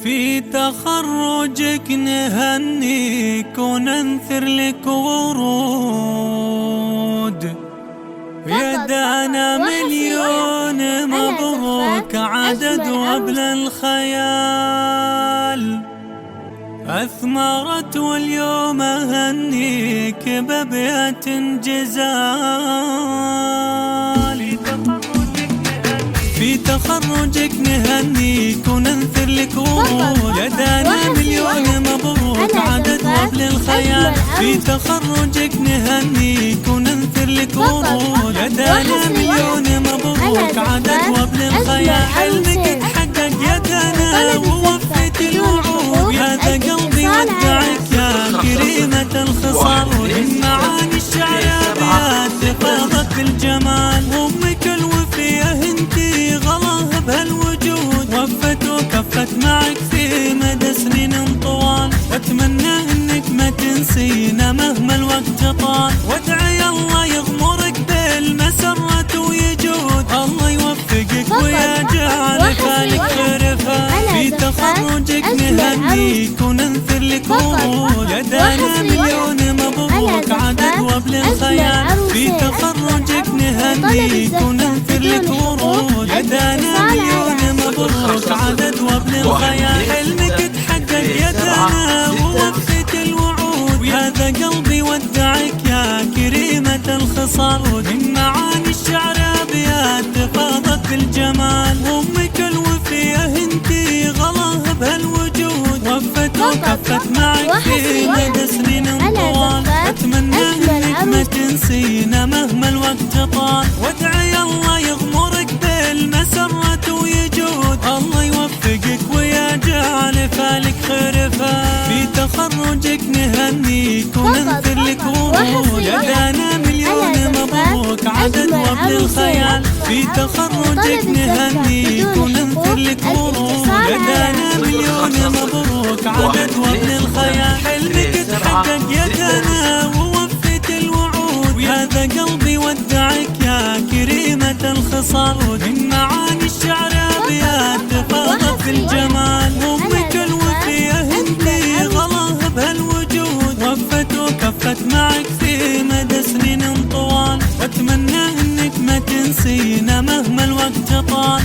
في تخرجك نهنيك وننثر لك ورود، يا دانا مليون مبروك عدد وابل الخيال. أثمرت واليوم أهنيك بأبيات جزال. في تخرجك نهنيك وننثر لك ورود، يا دانا مليون مبروك عدد وابل الخيال. في تخرجك نهنيك وننثر لك ورود، يا دانا مليون مبروك عدد وابل الخيال. حلمك اتحقق يا دانا ووفيت الوعود، هذا قلبي ودعك يا كريمة الخصال. ومن معاني الشعر أبيات فاضت بالجمال، أمك الوفية انتي غلاها بهالوجود، وفت وكفت معك في مدى سنين طوال. واتمنى انك ما تنسينا مهما الوقت طال، وادعي الله يغمرك بالمسرة ويجود، الله يوفقك ويجعل فالك خرفة. في تخرجك نهنيك وننثر لك ورود، يا دانا مليون مبروك عدد وابل الخيال. في تخرجك نهنيك وننثر لك ورود، يا دانا مليون مبروك عدد وابل الخيال. حلمك اتحقق يا دانا ووفيت الوعود، هذا قلبي ودعك يا كريمة الخصال. ومن معاني الشعر أبيات فاضت بالجمال، أمك الوفية انتي غلاها بهالوجود، وفت وكفت معك في مدى سنين طوال. أتمنى انك ما تنسينا مهما الوقت طال، وادعي الله يغمرك بالمسرة ويجود، الله يوفقك ويجعل فالك خرفة. في تخرجك نهنيك وننثر لك ورود، يا دانا مليون مبروك عدد وابل الخيال. في تخرجك نهنيك وننثر لك ورود، يا دانا مليون مبروك عدد وابل الخيال. حلمك اتحقق يا دانا ووفيت الوعود، هذا قلبي ودعك يا كريمة الخصال. ومن معاني الشعر أبيات فاضت بالجمال، أمك الوفية انتي غلاها بهالوجود، وفت وكفت معك في مدى سنين طوال. واتمنى انك ما تنسينا مهما الوقت طال.